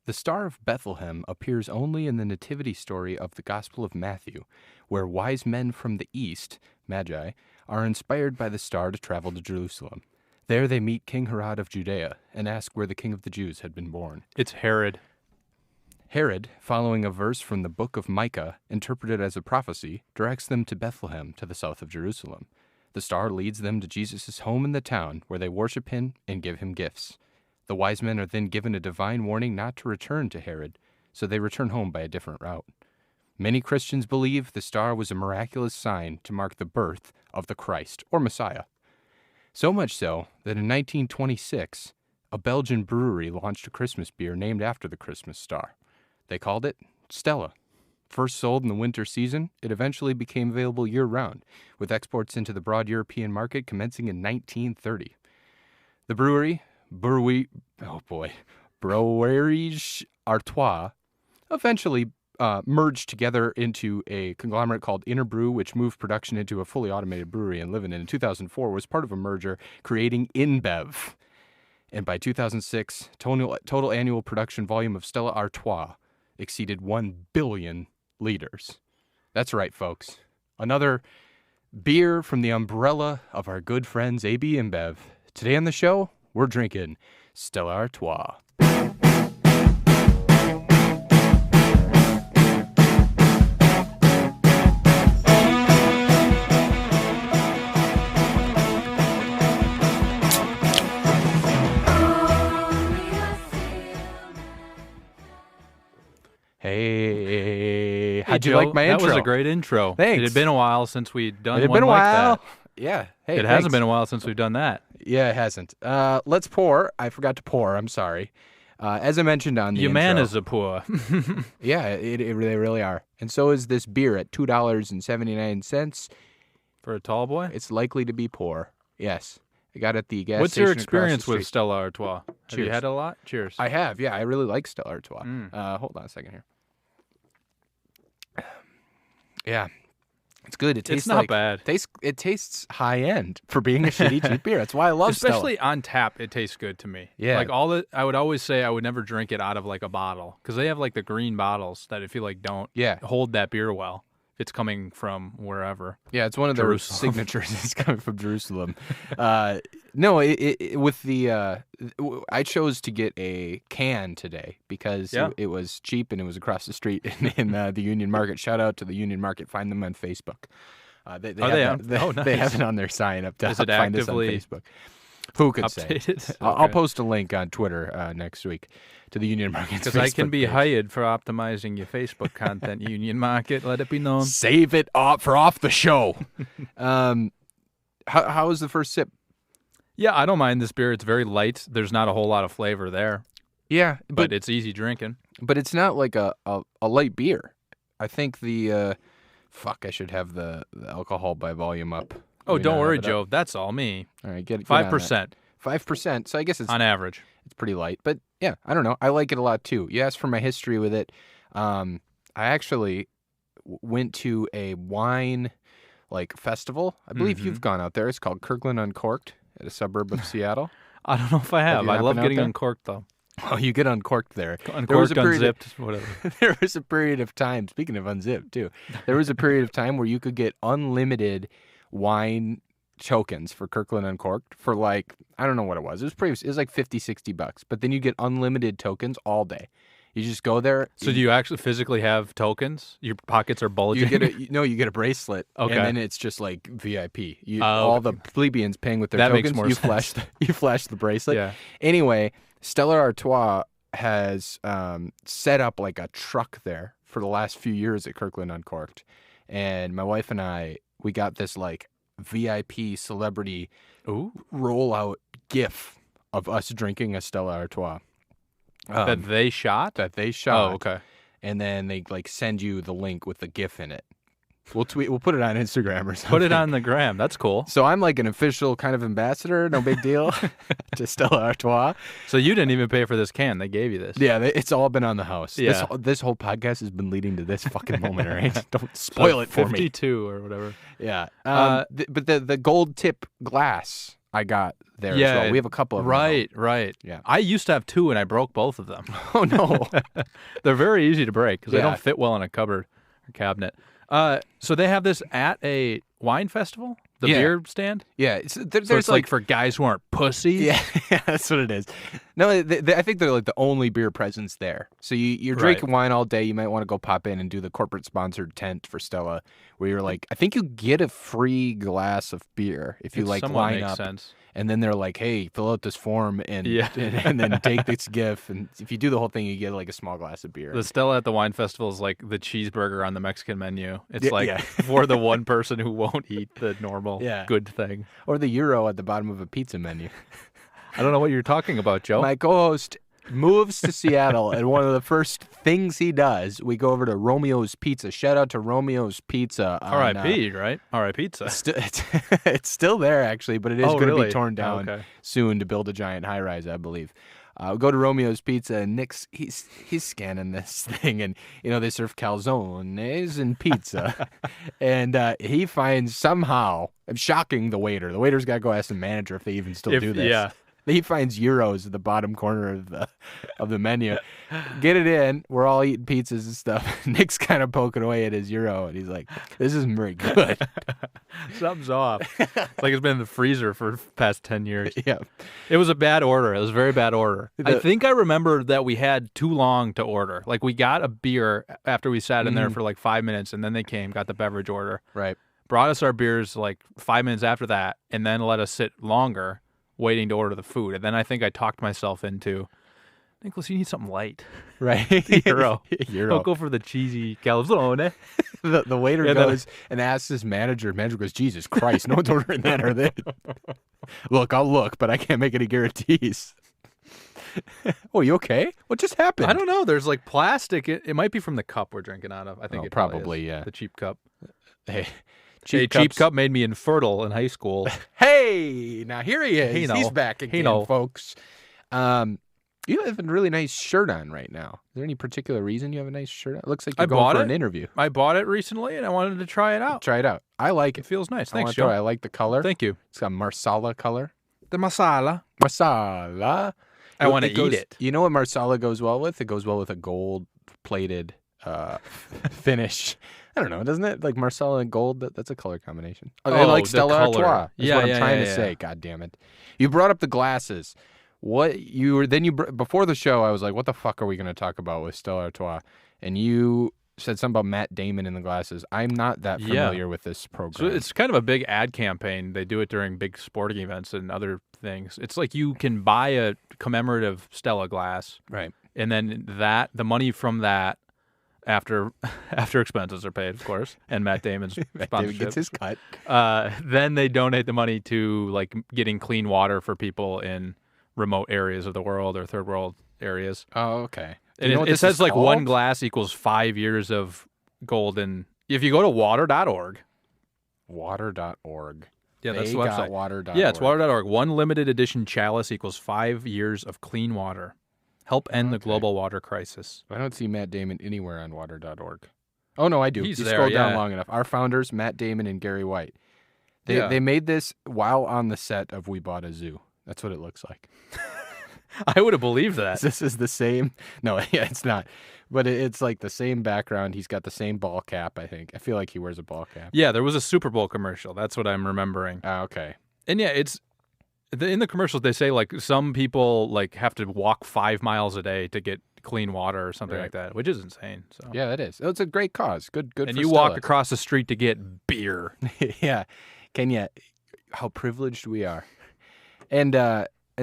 The Star of Bethlehem appears only in the nativity story of the Gospel of Matthew, where wise men from the east, Magi, are inspired by the star to travel to Jerusalem. There they meet King Herod of Judea and ask where the King of the Jews had been born. It's Herod. Herod, following a verse from the book of Micah, interpreted as a prophecy, directs them to Bethlehem to the south of Jerusalem. The star leads them to Jesus' home in the town, where they worship him and give him gifts. The wise men are then given a divine warning not to return to Herod, so they return home by a different route. Many Christians believe the star was a miraculous sign to mark the birth of the Christ, or Messiah. So much so that in 1926, a Belgian brewery launched a Christmas beer named after the Christmas star. They called it Stella. First sold in the winter season, it eventually became available year-round, with exports into the broad European market commencing in 1930. The Breweries Artois eventually merged together into a conglomerate called Interbrew, which moved production into a fully automated brewery in Livingston. In 2004, was part of a merger creating InBev. And by 2006, total annual production volume of Stella Artois exceeded 1 billion liters. That's right, folks. Another beer from the umbrella of our good friends AB InBev. Today on the show, we're drinking Stella Artois. Hey, how'd you like my intro? That was a great intro. Thanks. It had been a while since we'd done It had one been a like while. that. Yeah. Hey, it hasn't been a while since we've done that. Yeah, it hasn't. Let's pour. I forgot to pour. I'm sorry. As I mentioned on the Your intro, man is a poor. yeah, they really are. And so is this beer at $2.79. For a tall boy? It's likely to be poor. Yes. I got it at the gas What's station your across the experience street. with Stella Artois? Have you Cheers. had a lot? Cheers. I have, yeah. I really like Stella Artois. Hold on a second here. Yeah. It's good. It tastes It's not like, bad. It tastes high end for being a shitty cheap beer. That's why I love Especially Stella. on tap, it tastes good to me. Yeah. Like I would always say I would never drink it out of like a bottle because they have like the green bottles that I feel like don't hold that beer well. It's coming from wherever. Yeah, it's one of their Jerusalem. signatures. It's coming from Jerusalem. No, with the I chose to get a can today because it was cheap and it was across the street in the Union Market. Shout out to the Union Market. Find them on Facebook. They have it on their sign up top. Is it Find us on actively Facebook. Who could updated? say? I'll post a link on Twitter next week to the Union Market. Because I can be hired for optimizing your Facebook content, Union Market. Let it be known. Save it for off the show. How was the first sip? Yeah, I don't mind this beer. It's very light. There's not a whole lot of flavor there. Yeah, but it's easy drinking. But it's not like a light beer. I think I should have the alcohol by volume up. Oh, don't worry, Joe. That's all me. All right, get 5%. 5%. So I guess it's on average. It's pretty light, but yeah, I don't know. I like it a lot too. You asked for my history with it. I actually went to a wine festival. I believe you've gone out there. It's called Kirkland Uncorked at a suburb of Seattle. I don't know if I have. I love getting uncorked though. Oh, you get uncorked there. Uncorked, unzipped, whatever. There was a period of time, speaking of unzipped too, there was a period of time where you could get unlimited wine tokens for Kirkland Uncorked for I don't know what it was. It was like $50, $60, but then you get unlimited tokens all day. You just go there. So do you actually physically have tokens? Your pockets are bulging? You get a bracelet. Okay. And then it's just like VIP. All the plebeians paying with their tokens. Makes more sense. You flash the bracelet. Yeah. Anyway, Stella Artois has set up like a truck there for the last few years at Kirkland Uncorked. And my wife and I, we got this VIP celebrity rollout gif of us drinking a Stella Artois. That they shot? Oh, okay. And then they send you the link with the gif in it. We'll put it on Instagram or something. Put it on the gram. That's cool. So I'm like an official kind of ambassador, no big deal, to Stella Artois. So you didn't even pay for this can. They gave you this. Yeah, it's all been on the house. Yeah. This whole podcast has been leading to this fucking moment, all right? Don't spoil it for me. 52 or whatever. Yeah. But the gold tip glass I got there as well. We have a couple of them. Right. Yeah. I used to have 2, and I broke both of them. Oh, no. They're very easy to break because they don't fit well in a cupboard or cabinet. So they have this at a wine festival, the beer stand? Yeah. So it's like for guys who aren't pussies? Yeah, that's what it is. No, I think they're like the only beer presence there. So you're drinking wine all day. You might want to go pop in and do the corporate-sponsored tent for Stella, where you're like, I think you get a free glass of beer if you line makes up. Sense. And then they're like, hey, fill out this form and then take this gift. And if you do the whole thing, you get like a small glass of beer. The Stella at the wine festival is like the cheeseburger on the Mexican menu. It's for the one person who won't eat the normal good thing. Or the gyro at the bottom of a pizza menu. I don't know what you're talking about, Joe. My co-host moves to Seattle, and one of the first things he does, we go over to Romeo's Pizza. Shout out to Romeo's Pizza. R.I.P., right? R.I.P. Pizza. It's still there, actually, but it is going to be torn down soon to build a giant high-rise, I believe. We go to Romeo's Pizza, and Nick's he's scanning this thing, and they serve calzones and pizza, and he finds somehow, I'm shocking the waiter. The waiter's got to go ask the manager if they even still do this. Yeah. He finds gyros at the bottom corner of the menu. Get it in. We're all eating pizzas and stuff. Nick's kind of poking away at his gyro, and he's like, "This isn't very good. Something's off. It's like it's been in the freezer for the past 10 years." Yeah, it was a bad order. It was a very bad order. I think I remember that we had too long to order. Like we got a beer after we sat in there for like 5 minutes, and then they came, got the beverage order. Right. Brought us our beers like 5 minutes after that, and then let us sit longer, waiting to order the food. And then I think I talked myself into, Nicholas, you need something light. Right. Gyro. Don't go for the cheesy calzone. The waiter goes and asks his manager. Manager goes, Jesus Christ, no one's ordering that, are they? Look, I'll look, but I can't make any guarantees. Oh, you okay? What just happened? I don't know. There's like plastic. It might be from the cup we're drinking out of. I think it probably is. The cheap cup. Hey. Cheap cup made me infertile in high school. Hey, now here he is. He's back again, folks. You have a really nice shirt on right now. Is there any particular reason you have a nice shirt on? It looks like you're going for an interview. I bought it recently, and I wanted to try it out. Try it out. I like it. It feels nice. Thanks, Joe. I like the color. Thank you. It's got marsala color. The masala. Masala. I want to eat it. You know what marsala goes well with? It goes well with a gold-plated finish. I don't know, doesn't it? Like Marsala and gold, that's a color combination. I like Stella Artois. That's what I'm trying to say. God damn it. You brought up the glasses. Before the show, I was like, what the fuck are we going to talk about with Stella Artois? And you said something about Matt Damon in the glasses. I'm not that familiar with this program. So it's kind of a big ad campaign. They do it during big sporting events and other things. It's like you can buy a commemorative Stella glass. Right. And then the money from that, after expenses are paid, of course, and Matt Damon's Matt sponsorship gets his cut. Then they donate the money to like getting clean water for people in remote areas of the world or third world areas. Oh, okay. And it says like one glass equals 5 years of gold. And if you go to water.org. Water.org. Yeah, that's the website. Water.org. Yeah, it's water.org. One limited edition chalice equals 5 years of clean water. Help end the global water crisis. I don't see Matt Damon anywhere on water.org. Oh, no, I do. He's you there, scroll down long enough. Our founders, Matt Damon and Gary White. They made this while on the set of We Bought a Zoo. That's what it looks like. I would have believed that. This is the same. No, yeah, it's not. But it's like the same background. He's got the same ball cap, I think. I feel like he wears a ball cap. Yeah, there was a Super Bowl commercial. That's what I'm remembering. Okay. And yeah, in the commercials, they say like some people like have to walk 5 miles a day to get clean water or something like that, which is insane. So yeah, that is. It's a great cause. Good. And for you Stella. walk across the street to get beer. Yeah, Kenya, how privileged we are. And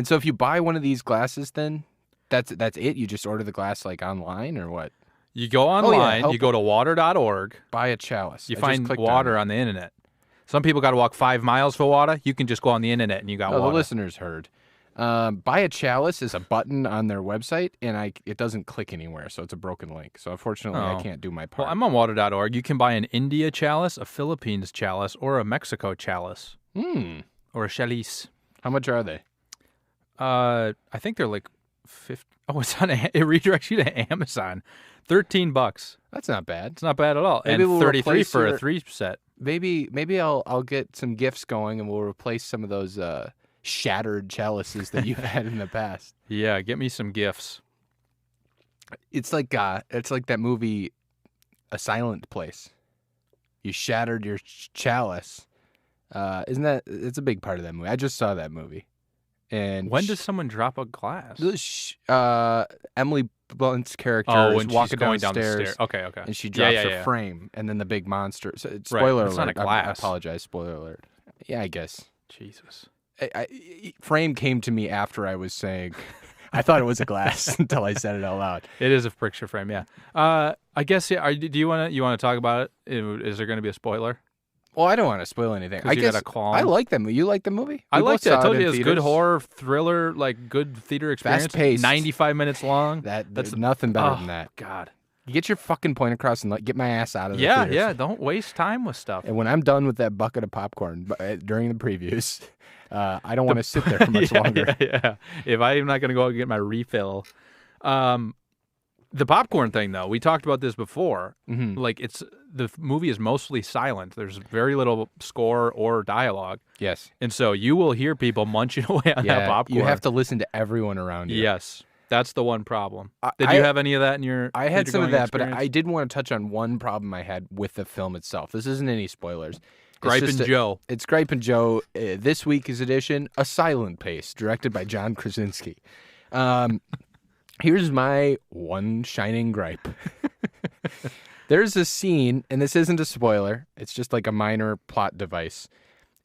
so if you buy one of these glasses, then that's it. You just order the glass like online or what? You go online. You go to water.org. Buy a chalice. You find water on the internet. Some people got to walk 5 miles for water. You can just go on the internet and you got water. The listeners heard. Buy a chalice is a button on their website, and it doesn't click anywhere, so it's a broken link. So unfortunately, I can't do my part. Well, I'm on water.org. You can buy an India chalice, a Philippines chalice, or a Mexico chalice. Or a chalice. How much are they? I think they're like 50. Oh, it redirects you to Amazon. $13. That's not bad. It's not bad at all. Maybe and we'll 33 for a 3 set. Maybe I'll get some gifts going, and we'll replace some of those shattered chalices that you've had in the past. Yeah, get me some gifts. It's like that movie, A Silent Place. You shattered your chalice. Isn't that? It's a big part of that movie. I just saw that movie. And when does someone drop a glass? Emily Blunt's character is when walking she's going down the downstairs. stairs. Okay. And she drops Yeah. her frame, and then the big monster. So, Right, spoiler it's alert. not a glass. I apologize. Spoiler alert. Yeah, I guess. Jesus. Frame came to me after I was saying, I thought it was a glass until I said it out loud. It is a picture frame, yeah. I guess. Yeah. Do you want to talk about it? Is there going to be a spoiler? Well, I don't want to spoil anything. I you guess got a qualm. I like them. You like the movie? I liked it. I told you it's theaters. good horror thriller, like good theater experience. Fast-paced. 95 minutes long. That's nothing better than that. God. You get your fucking point across and get my ass out of the Yeah, theaters. yeah. Don't waste time with stuff. And when I'm done with that bucket of popcorn during the previews, I don't want to sit there for much longer. Yeah. If I'm not going to go out and get my refill. The popcorn thing, though, we talked about this before. Mm-hmm. Like, the movie is mostly silent. There's very little score or dialogue. Yes. And so you will hear people munching away on that popcorn. You have to listen to everyone around you. Yes. That's the one problem. Did you have any of that in your I had some of that, experience? but I did want to touch on one problem I had with the film itself. This isn't any spoilers. Gripe and Joe. It's Gripe and Joe. This week's edition, A Silent Pace, directed by John Krasinski. Here's my one shining gripe. There's a scene, and this isn't a spoiler, it's just like a minor plot device,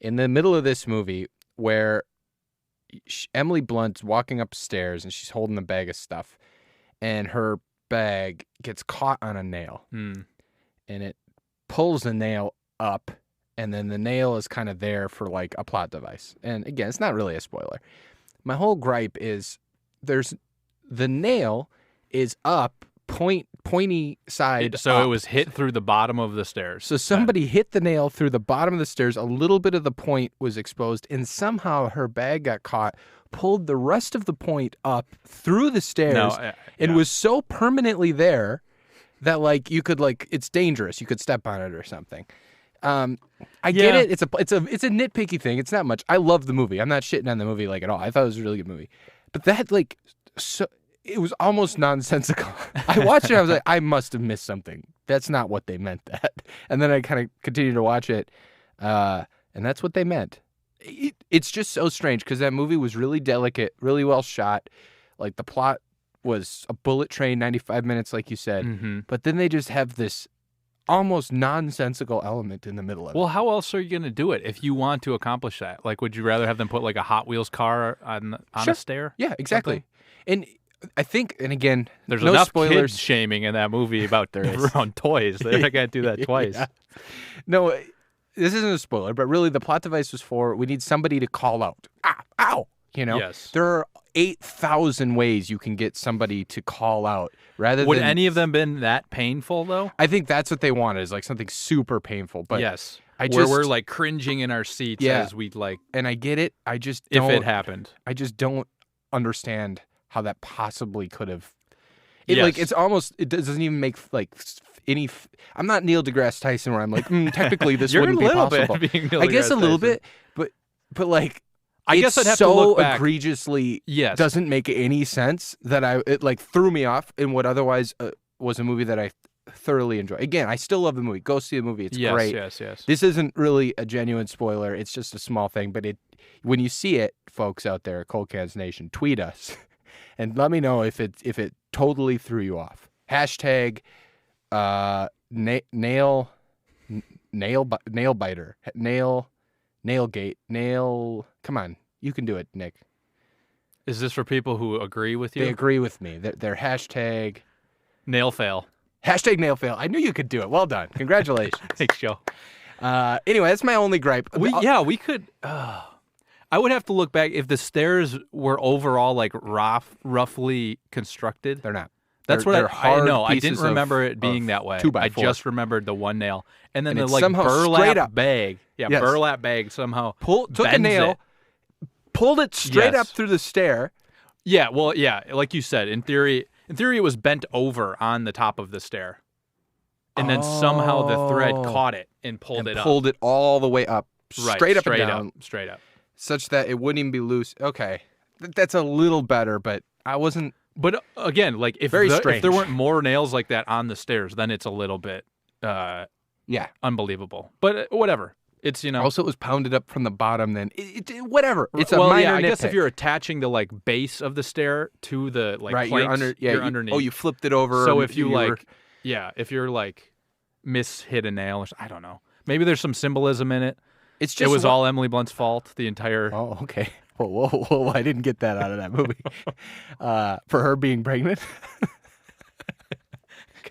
in the middle of this movie where Emily Blunt's walking upstairs and she's holding a bag of stuff, and her bag gets caught on a nail, and it pulls the nail up, and then the nail is kind of there for like a plot device. And again, it's not really a spoiler. My whole gripe is the nail is up, pointy side So up. it was hit through the bottom of the stairs. So somebody hit the nail through the bottom of the stairs. A little bit of the point was exposed, and somehow her bag got caught, pulled the rest of the point up through the stairs, and was so permanently there that like you could it's dangerous. You could step on it or something. I get it. It's a nitpicky thing. It's not much. I love the movie. I'm not shitting on the movie at all. I thought it was a really good movie. But that it was almost nonsensical. I watched it. I was like, I must have missed something. That's not what they meant. And then I kind of continued to watch it, and that's what they meant. It's just so strange because that movie was really delicate, really well shot. Like the plot was a bullet train, 95 minutes, like you said. Mm-hmm. But then they just have this almost nonsensical element in the middle of it. Well, how else are you going to do it if you want to accomplish that? Like, would you rather have them put like a Hot Wheels car on Sure. a stair? Yeah, exactly. And I think, and again, There's no enough spoilers. kids shaming in that movie about There is. around toys. They're not going to do that twice. Yeah. No, this isn't a spoiler, but really the plot device was we need somebody to call out. Ow! Yes. There are 8,000 ways you can get somebody to call out rather Would than... any of them been that painful, though? I think that's what they wanted, is like something super painful. But yes. where we're like cringing in our seats as we'd like... And I get it. I just don't... If it happened. I just don't understand how that possibly could have... Yes. It's almost... It doesn't even make any... I'm not Neil deGrasse Tyson where I'm like, technically this wouldn't be possible. You're a little bit being Neil I guess deGrasse a little Tyson. bit, but like... I guess I'd have so to look back. Egregiously Yes. doesn't make any sense that it like threw me off in what otherwise was a movie that I thoroughly enjoyed. Again, I still love the movie. Go see the movie. It's great. Yes. This isn't really a genuine spoiler. It's just a small thing. But when you see it, folks out there, Cold Cans Nation, tweet us and let me know if it totally threw you off. Hashtag nail biter. Nailgate. Come on. You can do it, Nick. Is this for people who agree with you? They agree with me. Their hashtag... Nail fail. Hashtag nail fail. I knew you could do it. Well done. Congratulations. Thanks, Joe. Anyway, that's my only gripe. We could... I would have to look back if the stairs were overall like roughly constructed. They're not. That's they're what I know. I pieces didn't remember of- it being of that way. 2x4. I just remembered the one nail. And then And the it's like somehow straight burlap up. bag. Yeah, Yes. burlap bag somehow Took a bends nail, it. pulled it straight Yes. up through the stair. Yeah, well, yeah, like you said, in theory it was bent over on the top of the stair. And then somehow the thread caught it and pulled it up. Pulled it all the way up, Right, straight up and down. Straight up. such that it wouldn't even be loose. Okay, that's a little better, but I wasn't. But again, like if Very if strange. there weren't more nails like that on the stairs, then it's a little bit Yeah. unbelievable. But whatever. It's Also, it was pounded up from the bottom. Then whatever. It's a well, minor yeah. I nitpick. guess if you're attaching the like base of the stair to the like right, planks, you're underneath. Oh, you flipped it over. So if you if you're like hit a nail, or I don't know. Maybe there's some symbolism in it. It's just it was all Emily Blunt's fault. The entire. Oh, okay. Whoa! I didn't get that out of that movie. For her being pregnant.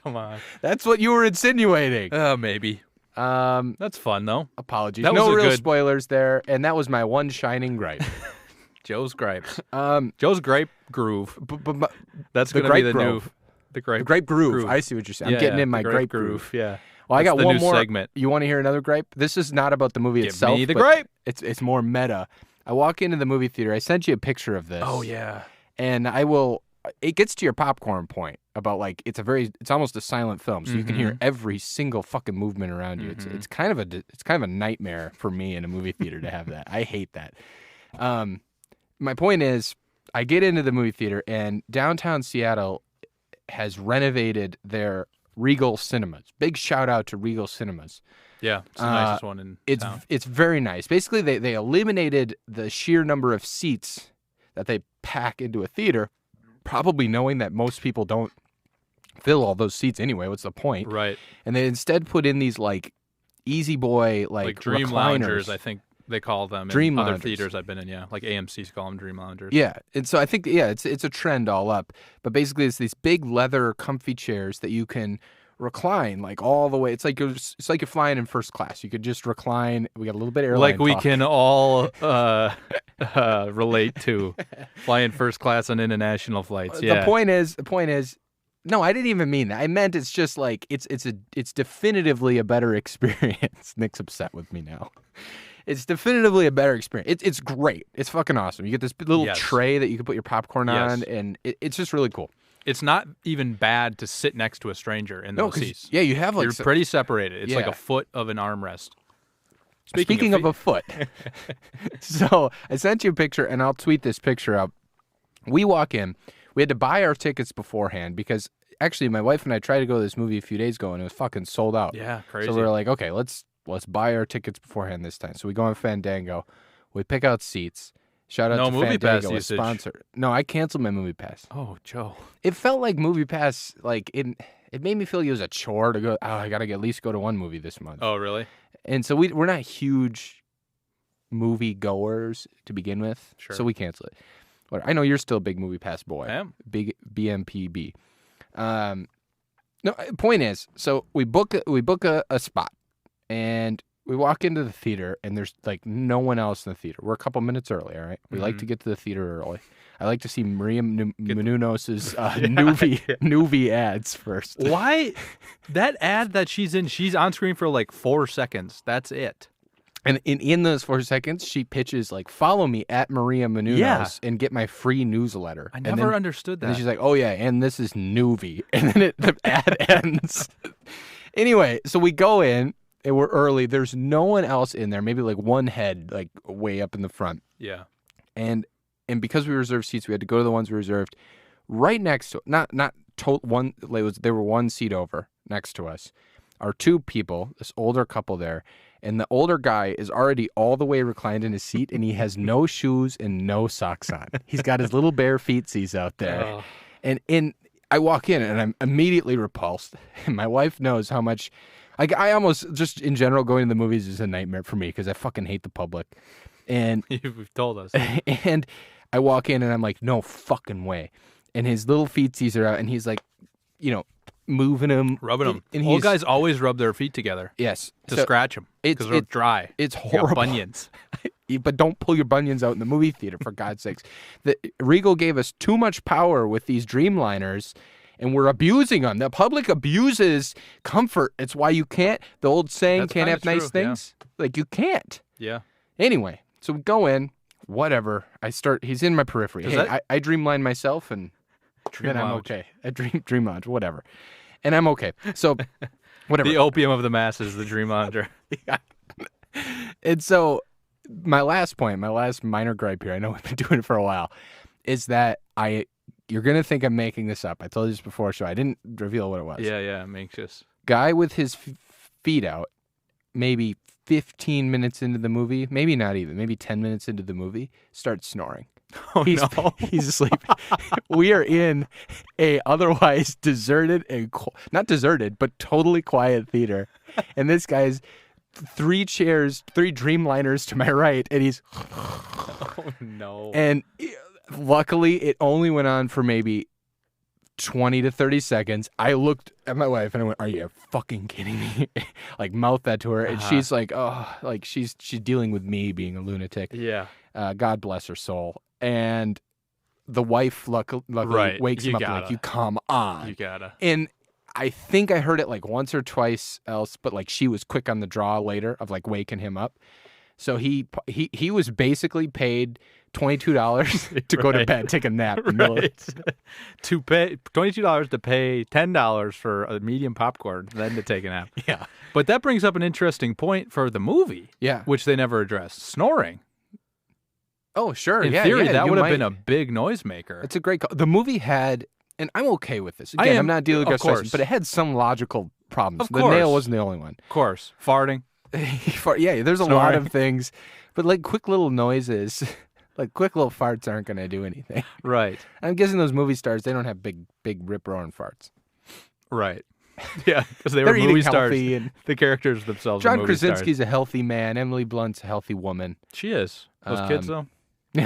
Come on. That's what you were insinuating. Maybe. That's fun though. Apologies. That no was a real good- spoilers there, and that was my one shining gripe. Joe's gripes. Joe's gripe groove. But That's the going to be gripe the new. grove. The grape. the grape groove. Groove. I see what you're saying. Yeah, I'm getting yeah, in my the grape groove. Yeah. Well, I That's got the one new more segment. You want to hear another gripe? This is not about the movie Give itself. me the but gripe. It's more meta. I walk into the movie theater. I sent you a picture of this. Oh yeah. And it gets to your popcorn point about like it's almost a silent film, so you can hear every single fucking movement around you. It's kind of a nightmare for me in a movie theater to have that. I hate that. My point is, I get into the movie theater, and downtown Seattle has renovated their Regal Cinemas. Big shout out to Regal Cinemas. Yeah. It's the nicest one in town. It's very nice. Basically, they eliminated the sheer number of seats that they pack into a theater, probably knowing that most people don't fill all those seats anyway. What's the point? Right. And they instead put in these like easy boy like dream recliners. loungers, I think they call them. Dream in other loungers. theaters I've been in. Yeah, like AMC's call them dream loungers. Yeah, and so I think it's a trend all up. But basically, it's these big leather comfy chairs that you can recline like all the way. It's like you're flying in first class. You could just recline. We got a little bit of airline Like we talk. can all relate to flying first class on international flights. Yeah. The point is, no, I didn't even mean that. I meant it's just like it's definitively a better experience. Nick's upset with me now. It's definitively a better experience. It's great. It's fucking awesome. You get this little Yes. tray that you can put your popcorn Yes. on, and it's just really cool. It's not even bad to sit next to a stranger in No, those 'cause seats. yeah, you have like You're pretty separated. It's like Yeah. a foot of an armrest. Speaking of feet- a foot, so I sent you a picture, and I'll tweet this picture out. We walk in. We had to buy our tickets beforehand because actually my wife and I tried to go to this movie a few days ago, and it was fucking sold out. Yeah, crazy. So we were like, okay, let's buy our tickets beforehand this time. So we go on Fandango. We pick out seats. Shout out No to Movie Pass Fandango, a usage. sponsor. No, I canceled my Movie Pass. Oh, Joe. It felt like Movie Pass, like it made me feel it was a chore to go. Oh, I gotta at least go to one movie this month. Oh, really? And so we're not huge movie goers to begin with, Sure. so we cancel it. But I know you're still a big Movie Pass boy. I am. Big BMPB. No, point is, so we book a spot, and we walk into the theater, and there's like no one else in the theater. We're a couple minutes early, all right? We like to get to the theater early. I like to see Maria Menounos' Nuvi ads first. Why? That ad that she's on screen for like 4 seconds. That's it. And in those 4 seconds, she pitches like, "Follow me at Maria Menounos Yeah. and get my free newsletter." I And never then- understood that. And then she's like, "Oh yeah, and this is Nuvi," and then the ad ends. Anyway, so we go in, and we're early. There's no one else in there. Maybe like one head, like way up in the front. yeah. And because we reserved seats, we had to go to the ones we reserved. Right next to one. They were one seat over next to us. Are two people, this older couple there, and the older guy is already all the way reclined in his seat, and he has no shoes and no socks on. He's got his little bare feetsies out there. Oh. And I walk in, and I'm immediately repulsed. And my wife knows how much. I almost, just in general, going to the movies is a nightmare for me because I fucking hate the public. And You've told us. and I walk in, and I'm like, no fucking way. And his little feetsies are out, and he's like, moving them, Rubbing them. And Old guys always rub their feet together yes, to so scratch them because they're dry. It's They got horrible. bunions. But don't pull your bunions out in the movie theater, for God's sakes. Regal gave us too much power with these Dreamliners, and we're abusing them. The public abuses comfort. It's why you can't. The old saying, That's can't kinda have nice true, yeah. things. Like, you can't. Yeah. Anyway, so we go in. Whatever. He's in my periphery. Does Hey, that- I Dreamline myself, and then I'm Lounge. okay. I dream lounge, whatever. And I'm okay. So, whatever. The opium of the masses, the dream lounger. And so my last point, my last minor gripe here, I know we've been doing it for a while, is that you're going to think I'm making this up. I told you this before, so I didn't reveal what it was. Yeah, I'm anxious. Guy with his feet out, maybe 15 minutes into the movie, maybe not even, maybe 10 minutes into the movie, starts snoring. Oh, no. He's asleep. We are in a otherwise deserted and not deserted, but totally quiet theater. And this guy's 3 chairs, 3 Dreamliners to my right, and he's Oh, no. And luckily, it only went on for maybe 20 to 30 seconds. I looked at my wife and I went, "Are you fucking kidding me?" Like, mouth that to her. And she's like, oh, like she's dealing with me being a lunatic. Yeah. God bless her soul. And the wife luckily wakes him up like, "You come on." You gotta. And I think I heard it like once or twice else, but like she was quick on the draw later of like waking him up. So he was basically paid $22 to go to bed, take a nap. To pay $22 to pay $10 for a medium popcorn, then to take a nap. Yeah. But that brings up an interesting point for the movie. Yeah. Which they never addressed. Snoring. Oh, sure. In theory, that would have been a big noisemaker. It's a great call. The movie had, and I'm okay with this. Again, I'm not dealing with course, but it had some logical problems. Of course. The nail wasn't the only one. Of course. Farting. Yeah, there's a lot of things, but like quick little noises, like quick little farts aren't going to do anything. Right. I'm guessing those movie stars, they don't have big rip-roaring farts. Right. Yeah, because they were movie stars. And the characters themselves John are movie Krasinski's stars. a healthy man. Emily Blunt's a healthy woman. She is. Those kids, though?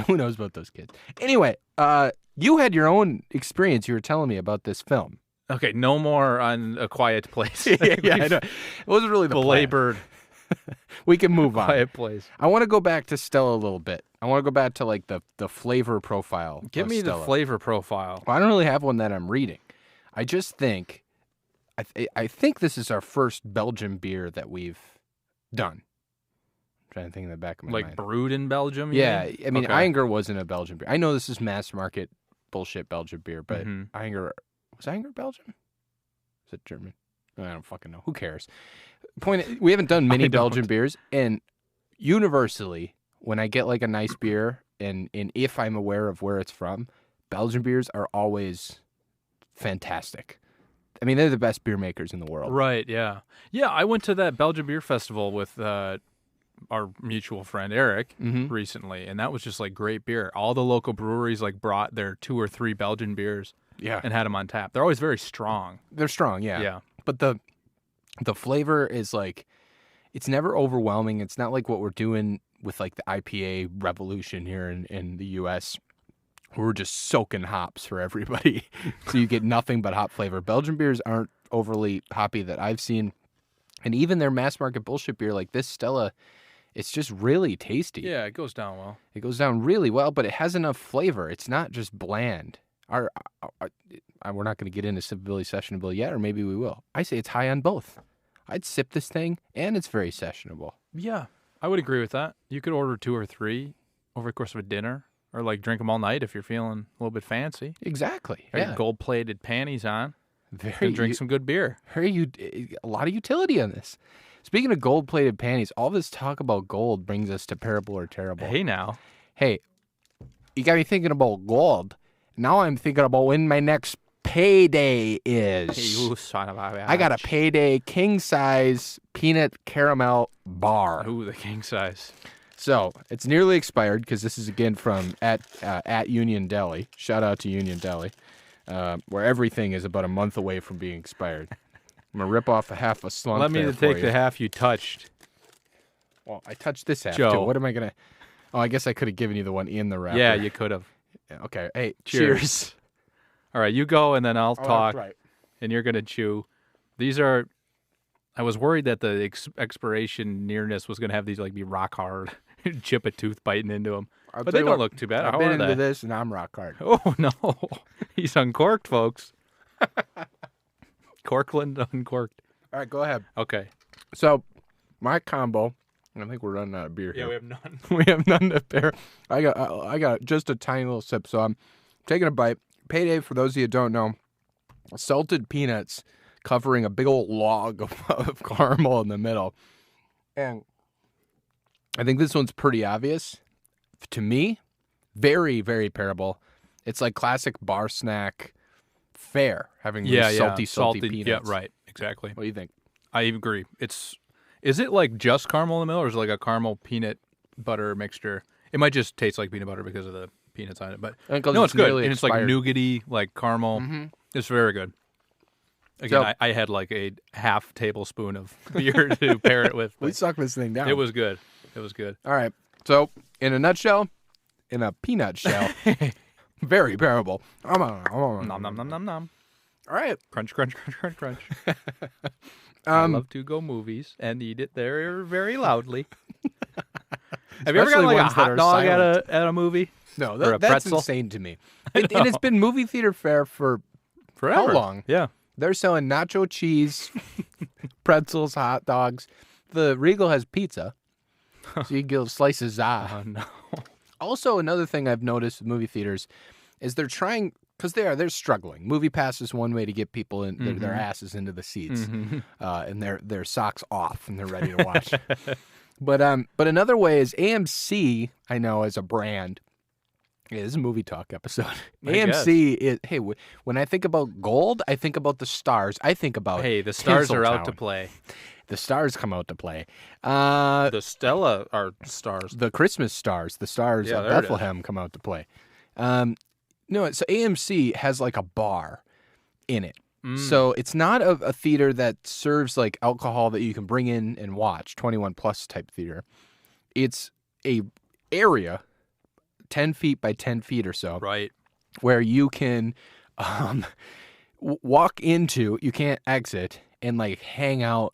Who knows about those kids? Anyway, you had your own experience. You were telling me about this film. Okay, no more on A Quiet Place. Yeah, I know. It wasn't really the belabored. We can move on. Quiet Place. I want to go back to Stella a little bit. I want to go back to like the flavor profile. Give me Stella. the flavor profile. Well, I don't really have one that I'm reading. I just think, I think this is our first Belgian beer that we've done. I'm trying to think in the back of my mind. Like brewed in Belgium? You Yeah, mean? I mean, Okay. Eyinger wasn't a Belgian beer. I know this is mass market bullshit Belgian beer, but Eyinger, was Eyinger Belgian? Is it German? I don't fucking know. Who cares? We haven't done many Belgian beers, and universally, when I get like a nice beer, and if I'm aware of where it's from, Belgian beers are always fantastic. I mean, they're the best beer makers in the world. Right, yeah. Yeah, I went to that Belgian Beer Festival with our mutual friend Eric recently, and that was just like great beer. All the local breweries like brought their 2 or 3 Belgian beers and had them on tap. They're always very strong. They're strong, yeah. Yeah. But the flavor is like, it's never overwhelming. It's not like what we're doing with like the IPA revolution here in the U.S. We're just soaking hops for everybody. So you get nothing but hop flavor. Belgian beers aren't overly hoppy that I've seen. And even their mass market bullshit beer like this Stella, it's just really tasty. Yeah, it goes down well. It goes down really well, but it has enough flavor. It's not just bland. We're not going to get into Sippability, Sessionability yet, or maybe we will. I say it's high on both. I'd sip this thing, and it's very sessionable. Yeah, I would agree with that. You could order 2 or 3 over the course of a dinner, or like drink them all night if you're feeling a little bit fancy. Exactly. Got your gold-plated panties on. Very drink some good beer. A lot of utility on this. Speaking of gold-plated panties, all this talk about gold brings us to Parable or Terrible. Hey, now. Hey, you got me thinking about gold. Now I'm thinking about when my next payday is. Hey, you son of a bitch. I got a payday king-size peanut caramel bar. Ooh, the king size. So it's nearly expired because this is again from at Union Deli. Shout out to Union Deli, where everything is about a month away from being expired. I'm gonna rip off a half a slump. Let me there take for the you. half you touched. Well, I touched this half Joe. too. What am I gonna? Oh, I guess I could have given you the one in the wrapper. Yeah, you could have. Okay. Hey, Cheers. cheers. All right, you go, and then I'll talk, Right. and you're going to chew. These are, I was worried that the expiration nearness was going to have these like be rock hard, chip a tooth biting into them. But they don't look too bad. I've How been are into they? this, and I'm rock hard. Oh, no. He's uncorked, folks. Corkland uncorked. All right, go ahead. Okay. So, my combo. I think we're running out of beer here. Yeah, we have none. We have none to pair. I got just a tiny little sip, so I'm taking a bite. Payday, for those of you who don't know, salted peanuts covering a big old log of caramel in the middle. And I think this one's pretty obvious. To me, very, very parable. It's like classic bar snack fare, having these salty peanuts. Yeah, right. Exactly. What do you think? I agree. Is it like just caramel in the middle, or is it like a caramel peanut butter mixture? It might just taste like peanut butter because of the peanuts on it, but no, it's good. And it's like nougaty, like caramel. Mm-hmm. It's very good. Again, so, I had like a half tablespoon of beer to pair it with. We sucked this thing down. It was good. All right. So, in a nutshell, in a peanut shell, very parable. Nom, nom, nom, nom, nom. All right. Crunch, crunch, crunch, crunch, crunch. I love to go movies and eat it there very loudly. Have you ever got like a hot dog at a movie? No, that's insane to me. And it's been movie theater fare for forever. How long? Yeah. They're selling nacho cheese, pretzels, hot dogs. The Regal has pizza, so you can get slices of. Oh, no. Also, another thing I've noticed with movie theaters is they're trying, because they're struggling. Movie Pass is one way to get people in their asses into the seats, and their socks off, and they're ready to watch. But another way is AMC. I know as a brand. Yeah, this is a movie talk episode. AMC is, hey, when I think about gold, I think about the stars. I think about the stars are out to play. The stars come out to play. The Stella are stars. The Christmas stars, the stars of Bethlehem come out to play. No, so AMC has like a bar in it. So it's not a theater that serves like alcohol that you can bring in and watch, 21 plus type theater. It's a area 10 feet by 10 feet or so. Right. Where you can walk into, you can't exit, and like hang out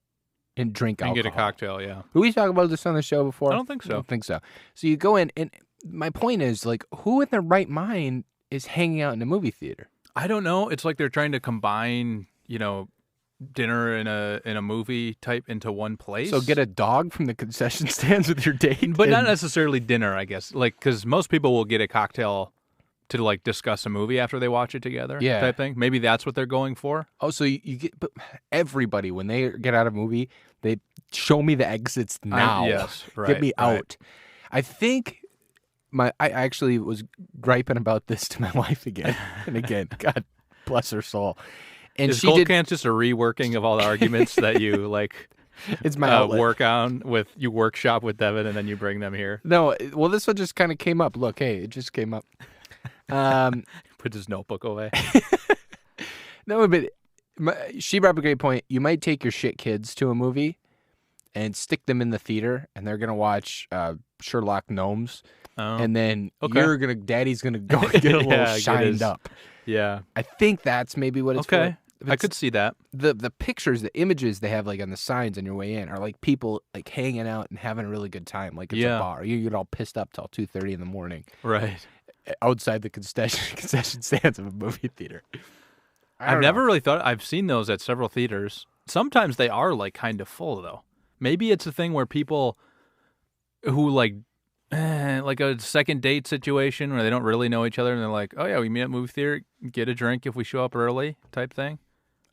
and drink alcohol. And get a cocktail, yeah. Did we talk about this on the show before? I don't think so. I don't think so. So you go in, and my point is, like, who in their right mind is hanging out in a movie theater? I don't know. It's like they're trying to combine, dinner in a movie type into one place. So get a dog from the concession stands with your date, but not necessarily dinner, I guess. Like, because most people will get a cocktail to like discuss a movie after they watch it together, type thing. Maybe that's what they're going for. Oh, so you get, but everybody when they get out of a movie, they show me the exits now. Yes, right. Get me out. I think I actually was griping about this to my wife again and again. God bless her soul. And is Gold Cans just a reworking of all the arguments that you like? It's my workshop with Devin, and then you bring them here. No, well, this one just kind of came up. Look, hey, it just came up. Put his notebook away. No, but she brought up a great point. You might take your shit kids to a movie and stick them in the theater, and they're gonna watch Sherlock Gnomes, and then Daddy's gonna go and get a little shined up. Yeah, I think that's maybe what it's for. I could see that. The pictures, the images they have like on the signs on your way in are like people like hanging out and having a really good time. Like it's a bar. You get all pissed up till 2:30 in the morning. Right. Outside the concession stands of a movie theater. I've never really thought. I've seen those at several theaters. Sometimes they are like kind of full though. Maybe it's a thing where people who like a second date situation where they don't really know each other and they're like, oh yeah, we meet at movie theater, get a drink if we show up early type thing.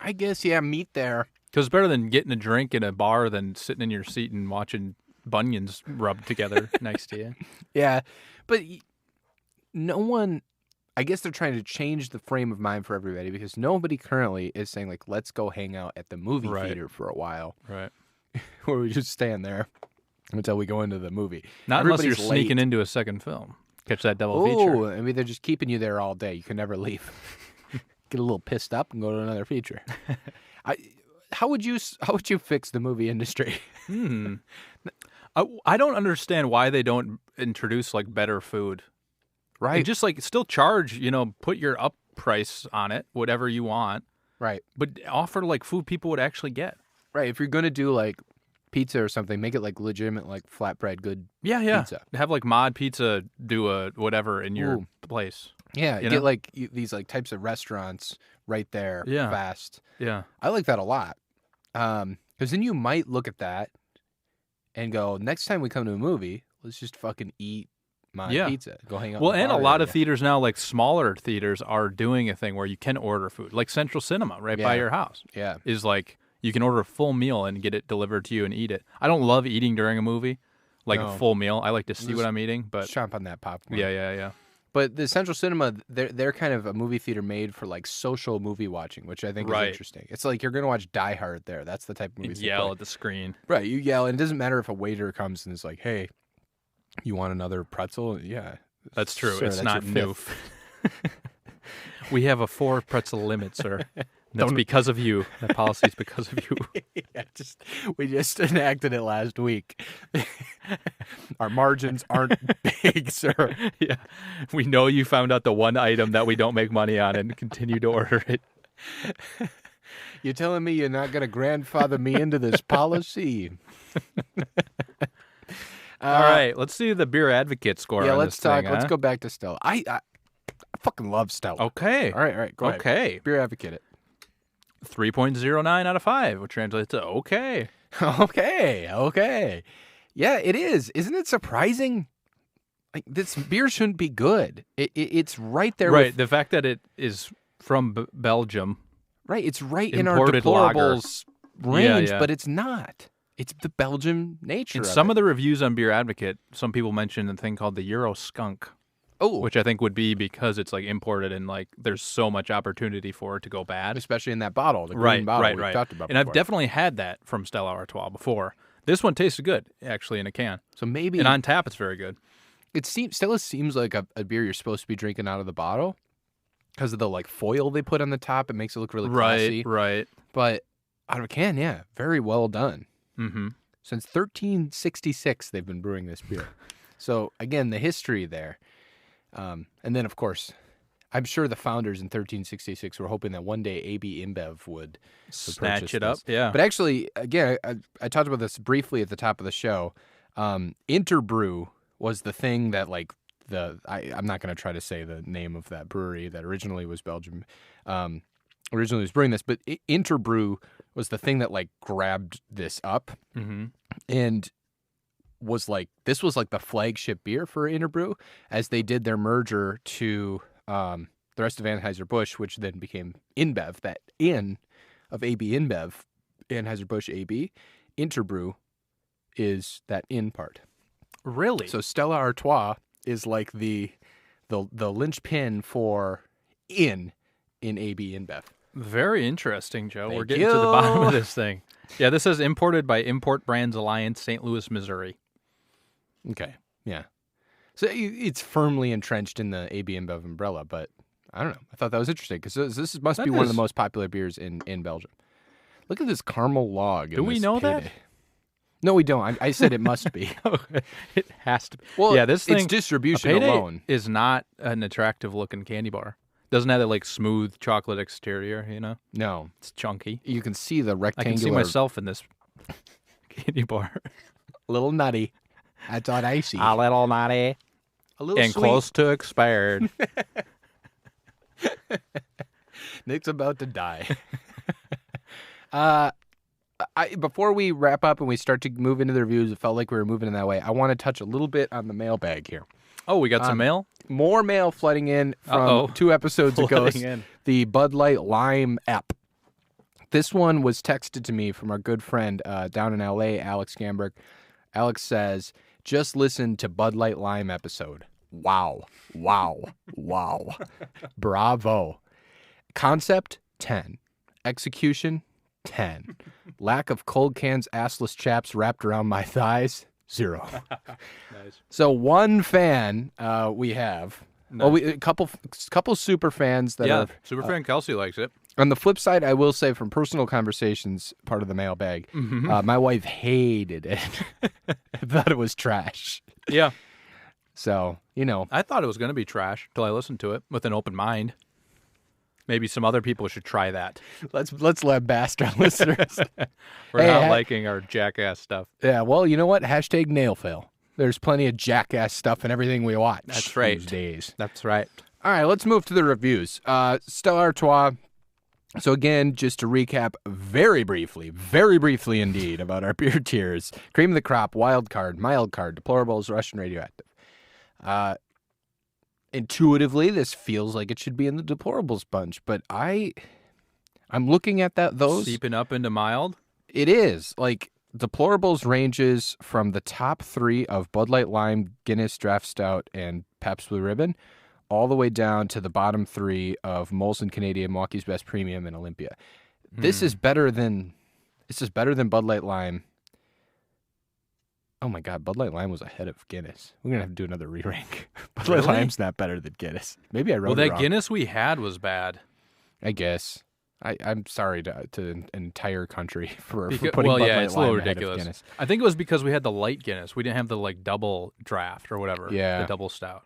I guess, yeah, meet there. Because it's better than getting a drink in a bar than sitting in your seat and watching bunions rubbed together next to you. Yeah, but no one, I guess they're trying to change the frame of mind for everybody because nobody currently is saying, like, let's go hang out at the movie theater for a while. Right. Where we just stand there until we go into the movie. Not unless you're sneaking into a second film. Catch that double feature. Oh, I mean, they're just keeping you there all day. You can never leave. Get a little pissed up and go to another feature. How would you fix the movie industry? I don't understand why they don't introduce like better food. Right. And just like still charge, put your up price on it, whatever you want. Right. But offer like food people would actually get. Right. If you're going to do like pizza or something, make it like legitimate, like flatbread good pizza. Have like Mod Pizza do a whatever in your place. Yeah, get like these like types of restaurants right there fast. Yeah. I like that a lot. Because then you might look at that and go, next time we come to a movie, let's just fucking eat my pizza. Go hang out. Well, and a lot of theaters now, like smaller theaters, are doing a thing where you can order food. Like Central Cinema right by your house. Yeah. Is like you can order a full meal and get it delivered to you and eat it. I don't love eating during a movie. like No. a full meal. I like to see Just what I'm eating, but Chomp on that popcorn. yeah. But the Central Cinema, they're kind of a movie theater made for like social movie watching, which I think is Right. interesting. It's like you're gonna watch Die Hard there. That's the type of movies they Yell play. at the screen. Right, you yell, and it doesn't matter if a waiter comes and is like, "Hey, you want another pretzel?" Yeah, That's true. sir, It's that's not your new. fifth. We have a 4 pretzel limit, sir. And that's because of you. That policy is because of you. Yeah, we just enacted it last week. Our margins aren't big, sir. Yeah. We know you found out the one item that we don't make money on and continue to order it. You're telling me you're not going to grandfather me into this policy? All right. Let's see the beer advocate score. Yeah, on let's this talk. thing, Let's huh? go back to Stella. I fucking love Stella. Okay. All right. Go ahead. Okay. Beer advocate it. 3.09 out of 5, which translates to okay. Okay. Yeah, it is. Isn't it surprising? Like this beer shouldn't be good. It's right there. Right. With, The fact that it is from Belgium. right. It's right in our Imported lager. deplorables range, Yeah. but it's not. It's the Belgian nature. In of some it. of the reviews on Beer Advocate, some people mention a thing called the Euro Skunk, oh, which I think would be because it's like imported and like there's so much opportunity for it to go bad. especially in that bottle, the green bottle we talked about. And I've before. definitely had that from Stella Artois before. This one tasted good, actually, in a can. So maybe And on tap, it's very good. it seems Stella seems like a beer you're supposed to be drinking out of the bottle because of the like foil they put on the top. It makes it look really classy. Right. But out of a can, yeah, very well done. Mm-hmm. Since 1366, they've been brewing this beer. So again, the history there, and then of course, I'm sure the founders in 1366 were hoping that one day AB InBev would Snatch purchase it up, this. yeah. But actually, again, I talked about this briefly at the top of the show. Interbrew was the thing that like I'm not going to try to say the name of that brewery that originally was Belgium. Originally was brewing this, but Interbrew was the thing that like grabbed this up Mm-hmm. and was like this was like the flagship beer for Interbrew as they did their merger to the rest of Anheuser-Busch, which then became InBev. That in of AB InBev, Anheuser-Busch AB, Interbrew is that in part. Really? So Stella Artois is like the linchpin for in AB InBev. Very interesting, Joe. We're Thank getting to the bottom you. of this thing. Yeah, this says imported by Import Brands Alliance, St. Louis, Missouri. Okay, yeah. So it's firmly entrenched in the AB InBev umbrella, but I don't know. I thought that was interesting because this must That be one of the is. most popular beers in Belgium. Look at this caramel log. Do we know that? No, we don't. I said it must be. It has to be. Well, yeah, this thing, its distribution a Payday alone. is not an attractive looking candy bar. Doesn't have that like smooth chocolate exterior, you know? No, It's chunky. you can see the I rectangular. can see myself in this candy bar. little nutty. That's what I see. A little naughty A little and sweet. close to expired. Nick's about to die. Before we wrap up and we start to move into the reviews, it felt like we were moving in that way. I want to touch a little bit on the mailbag here. Oh, we got some mail? More mail flooding in from Uh-oh. 2 episodes ago. Flooding in. The Bud Light Lime app. This one was texted to me from our good friend down in L.A., Alex Gamberg. Alex says, just listen to Bud Light Lime episode. Wow. Bravo. Concept, 10. Execution, 10. Lack of cold cans, assless chaps wrapped around my thighs, 0. Nice. So one fan we have. No. Well, we a couple super fans that Yeah, are. Superfan Kelsey likes it. On the flip side, I will say from personal conversations, part of the mailbag, my wife hated it. Thought it was trash. Yeah. So, I thought it was going to be trash until I listened to it with an open mind. Maybe some other people should try that. let's lambast our listeners. We're Hey, not liking our jackass stuff. Yeah, well, you know what? Hashtag nail fail. There's plenty of jackass stuff in everything we watch. That's right. These days. That's right. All right, let's move to the reviews. Stella Artois. So again, just to recap very briefly indeed, about our beer tiers. Cream of the crop, wild card, mild card, deplorables, Russian radioactive. Intuitively, this feels like it should be in the deplorables bunch, but I'm looking at those. Seeping up into mild. It is. Like, Deplorables ranges from the top 3 of Bud Light Lime, Guinness Draft Stout, and Pabst Blue Ribbon, all the way down to the bottom 3 of Molson Canadian, Milwaukee's Best Premium, and Olympia. This is better than Bud Light Lime. Oh my God, Bud Light Lime was ahead of Guinness. We're gonna have to do another re-rank. Bud Light Lime's not better than Guinness. Maybe I wrote it wrong. Well, that Guinness we had was bad. I guess. I'm sorry to an entire country for putting Bud well, Light yeah, it's a Lime little ahead of ridiculous. Guinness. I think it was because we had the light Guinness. We didn't have the like double draft or whatever. Yeah. The double stout.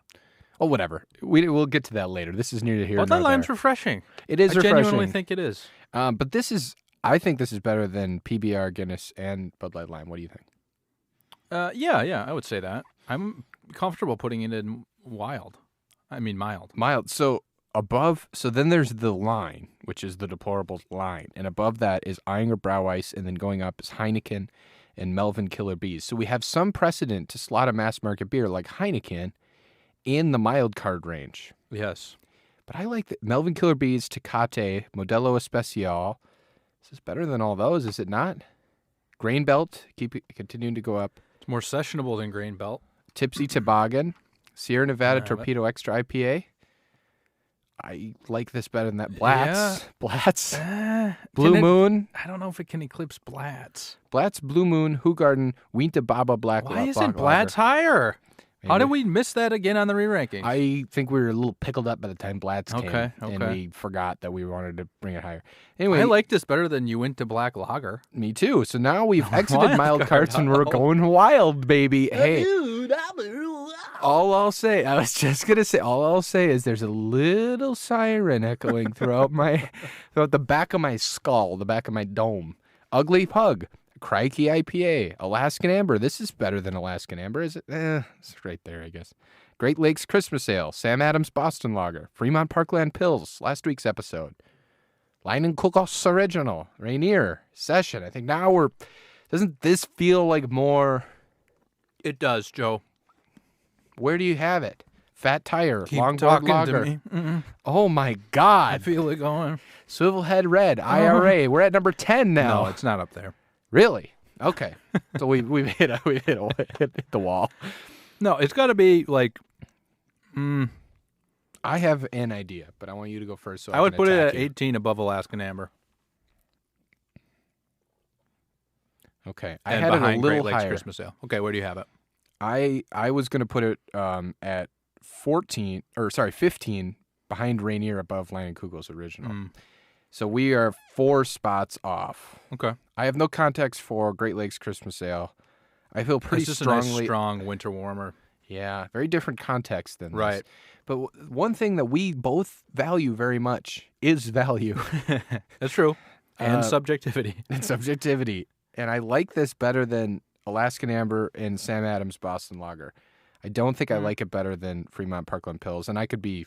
Oh, whatever. We'll get to that later. This is near here. Bud Light Lime's refreshing. It is I refreshing. genuinely think it is. But I think this is better than PBR, Guinness, and Bud Light Lime. What do you think? Yeah, I would say that. I'm comfortable putting it in mild. Mild. So then there's the line, which is the Deplorables line. And above that is Eyinger Brow Ice, and then going up is Heineken and Melvin Killer Bees. So we have some precedent to slot a mass market beer like Heineken in the mild card range. Yes. But I like the Melvin Killer Bees, Tecate, Modelo Especial. This is better than all those, is it not? Grain Belt, continuing to go up. It's more sessionable than Grain Belt. Tipsy Toboggan, Sierra Nevada Torpedo Extra IPA. I like this better than that. Blatz. Blue Moon. I don't know if it can eclipse Blatz. Blatz, Blue Moon, Hugarden, Winter Baba Black. Why isn't Blatz higher? Maybe. How did we miss that again on the re-rankings? I think we were a little pickled up by the time Blatz came. Okay. And we forgot that we wanted to bring it higher. Anyway, I like this better than you went to Black Lager. Me too. So now we've exited mild carts and we're going wild, baby. Hey. All I'll say is there's a little siren echoing throughout the back of my skull, the back of my dome. Ugly Pug, Crikey IPA, Alaskan Amber. This is better than Alaskan Amber, is it? It's right there, I guess. Great Lakes Christmas Ale, Sam Adams Boston Lager, Fremont Parkland Pils, last week's episode. Line & Cookhouse Original, Rainier, Session. I think now doesn't this feel like more? It does, Joe. Where do you have it? Fat Tire, Keep Longboard talking Lager. to me. Oh my God! I feel it going. Swivelhead Red, IRA. We're at number 10 now. No, it's not up there. Really? Okay. So we've hit the wall. No, it's got to be like. I have an idea, but I want you to go first. So I would put it at 18 above Alaskan Amber. Okay, I had it a little Great Lakes higher. Christmas Ale. Okay, where do you have it? I was going to put it at 15 behind Rainier, above Line & Kugel's Original. So we are 4 spots off. Okay. I have no context for Great Lakes Christmas Ale. I feel pretty it's just strongly. A nice, strong winter warmer. Yeah, very different context than right. This. But one thing that we both value very much is value. That's true. And subjectivity. And I like this better than Alaskan Amber and Sam Adams Boston Lager. I don't think I like it better than Fremont Parkland Pils. And I could be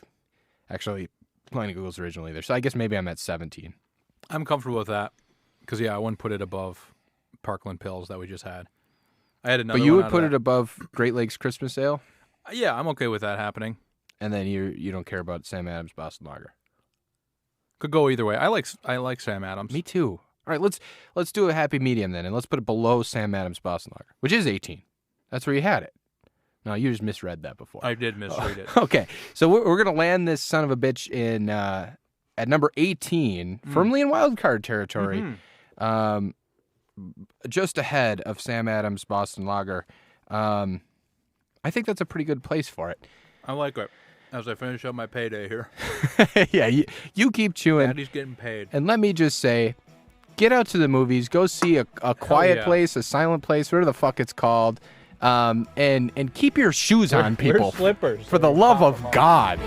actually playing Google's originally there. So I guess maybe I'm at 17. I'm comfortable with that. Because, I wouldn't put it above Parkland Pils that we just had. I had another But you one would put it above Great Lakes Christmas Ale? Yeah, I'm okay with that happening. And then you don't care about Sam Adams Boston Lager? Could go either way. I like Sam Adams. Me too. All right, let's do a happy medium then, and let's put it below Sam Adams Boston Lager, which is 18. That's where you had it. No, you just misread that before. I did misread it. Okay, so we're going to land this son of a bitch in at number 18, firmly in wild card territory, just ahead of Sam Adams Boston Lager. I think that's a pretty good place for it. I like it. As I finish up my payday here. Yeah, you keep chewing. Daddy's getting paid. And let me just say, get out to the movies. Go see a quiet place, a silent place, whatever the fuck it's called. And keep your shoes on, people. Wear slippers. For the love of God.